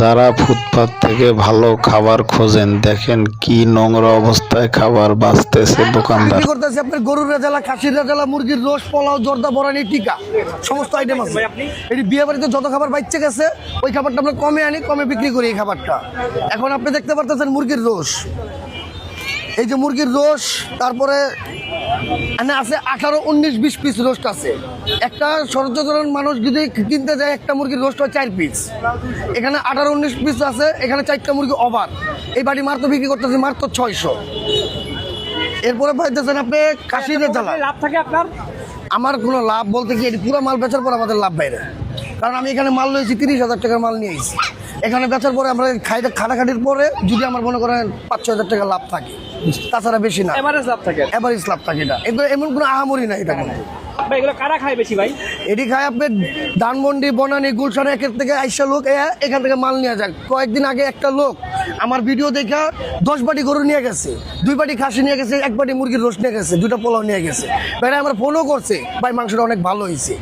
যারা ফুটপাত থেকে ভালো খাবার খোঁজেন, দেখেন কি নোংরা অবস্থায় খাবার বাঁচতেছে দোকানদার। বিক্রি করতেছি আপনার গরুর রেজালা, খাসির রেজালা, মুরগির রোস, পোলাও, জর্দা, বরানি, টিকা, সমস্ত আইটেম আছে। এটি বিয়ে বাড়িতে যত খাবার বাইচে গেছে ওই খাবারটা আমরা কমে আনি, কমে বিক্রি করি এই খাবারটা। এখন আপনি দেখতে পারতেছেন মুরগির রোস, এই যে মুরগির রোস, তারপরে এখানে আছে 18, 19, 20 পিস রোস্ট আছে। একটা সর্বসাধারণ মানুষ যদি কিনতে যায় একটা মুরগির রোস্ট হয় 4 পিস, এখানে 18, 19 পিস আছে। এখানে 4টা মুরগি ওভার, এই বাড়ি মাত্র বিক্রি করতেছে মাত্র 600। এরপরে পাইতেছেন আপনি খাসির রেজালা। লাভ থাকে আপনার? আমার কোনো লাভ বলতে কি, এটি পুরো মাল বেচার পর আমাদের লাভ বাইরে, কারণ আমি এখানে মাল লইছি 30,000 টাকার মাল নিয়ে এসেছি। এখানে বেচার পরে আমরা খাটাখাটির পরে যদি আমার মনে করেন 5-6 হাজার টাকা লাভ থাকে, তাছাড়া বেশি না। এভারেজ লাভ থাকে? এভারেজ লাভ থাকে। এটা এগুলো এমন কোনো আহামরি না এটা কিন্তু। ভাই এগুলো কারা খায় বেশি ভাই? এটি খায় আপনার ধানমন্ডি, বনানী, গুলশান, একের থেকে 80 লোক এখান থেকে মাল নিয়ে যায়। কয়েকদিন আগে একটা লোক আমার ভিডিও দেখা 10 বাটি গরু নিয়ে গেছে, 2 বাটি খাসি নিয়ে গেছে, 1 বাটি মুরগির রোস্ট নিয়ে গেছে, 2টা পোলাও নিয়ে গেছে। বেটা আমার ফোনও করছে, ভাই মাংসটা অনেক ভালো হয়েছে।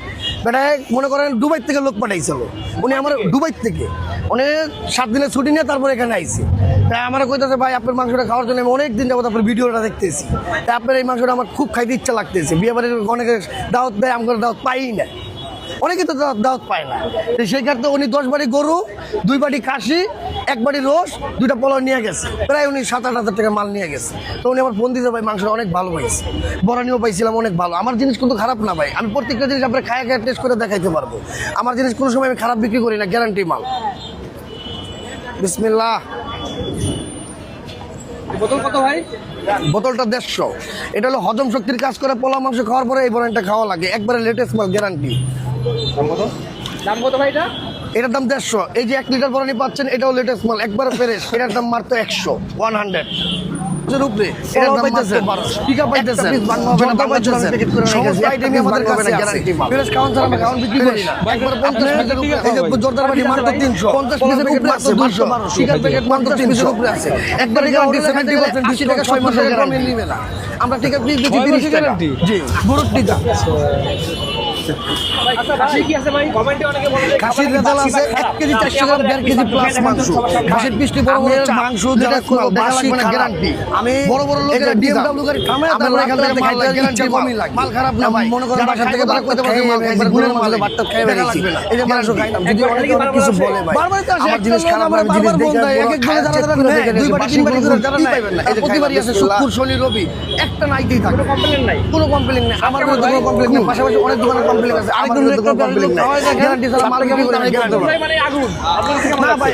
বেটায় মনে করেন দুবাই থেকে লোক পাঠাইছিল, উনি আমার দুবাই থেকে অনেক 7 দিনের ছুটি নিয়ে তারপর এখানে আইছে। তাই আমার কইতেছে ভাই আপনার মাংসটা খাওয়ার জন্য আমি অনেক দিন যাবো আপনার ভিডিওটা দেখতেছি, তাই আপনার এই মাংসটা আমার খুব খাইতে ইচ্ছা লাগতেছে। বিয়ে বাড়ির অনেকে দাওয়াত দেয়, আমার দাওয়াত পাই না, অনেকে তো দাওয়াত পায় না। সেই ক্ষেত্রে উনি 10 বাটি গরু, 2 বাটি খাসি, 1 বাটি রোস, 2টা পোলাও নিয়ে গেছে। প্রায় উনি 7-8 হাজার টাকা মাল নিয়ে গেছে। তো উনি আমার ফোন দিয়েছে ভাই মাংসটা অনেক ভালো হয়েছে, বরানিও পাইছিলাম অনেক ভালো। আমার জিনিস কিন্তু খারাপ না ভাই, আমি প্রত্যেকটা জিনিস আপনার খায় টেস্ট করে দেখাইতে পারবো। আমার জিনিস কোনো সময় আমি খারাপ বিক্রি করি না, গ্যারান্টি মাল। বিসমিল্লাহ। বোতল কত ভাই? বোতলটা 150। এটা হলো হজম শক্তির কাজ করে, পোলা মাংস খাওয়ার পরে এই বরানিটা খাওয়া লাগে, একবারে লেটেস্ট মাল, গ্যারান্টি। দাম কত ভাই এটা? এটার দাম 150। এই যে 1 লিটার বরানি পাচ্ছেন, এটাও লেটেস্ট মাল, একবারে ফ্রেশ। এটার দাম মাত্র 100 উপরে। এটার দাম পাইতেছেন, টিকা পাইতেছেন, জর্দা পাইতেছেন, সমস্ত আইটেমই আমাদের কাছে আছে। ফ্রেশ খাওয়ান ছাড়া আমরা খাওয়ান বিক্রি করি না। একবারে 50 পিসের উপরে। এই যে জর্দার বাটি মাত্র 300, 50 পিসের উপরে আছে, 200 টিকার প্যাকেট মাত্র 300 পিসের উপরে আছে। একবারে গ্যারান্টি 70% 20 টাকা 6 মাসের গ্যারান্টি নিবে না। আমরা টিকা পিস দিচ্ছি 30 টাকা। জি, গরুর টিকা। আচ্ছা খাসি কি আছে ভাই? কমেন্টে অনেকে বলে যে খাসির রেজালা আছে 1 কেজি 400 গ্রাম, 1.5 কেজি প্লাস মাংস। খাসির পিসটি বড় বড় মাংস যেটা কোনো বাসি না, গ্যারান্টি। আমি বড় বড় লোকের BMW গাড়ি থামে তারপর এখান থেকে খাইতে গ্যারান্টি কমই লাগে। মাল খারাপ না ভাই, মনে করেন বাসা থেকে বাড়া করতে পারবে মাল, একবার গুণের মালে বাটটা খেয়ে বেরিয়েছি। এই যে মাংস খাইলাম, যদি অনেক কিছু বলে ভাই বারবার তো আসে, আমার জিনিস খারাপ না, জিনিস দেখে এক এক জনে যারা দেখে 2 বাটি 3 বাটি করে যারা পাইবেন না। এই যে প্রতিবারই আছে শুক্র, শনি, রবি, একটা নাইতেই থাকে। কমপ্লেন নাই? কোনো কমপ্লেন নেই, আমার কোনো কমপ্লেন নেই। পাশাপাশি অনেক দোকানে কমপ্লেন আছে, আরেক দোকানে কমপ্লেন নেই। গ্যারান্টি ছাড়া মাল বিক্রি করে না, গ্যারান্টি মানে আগুন আপনার থেকে না ভাই।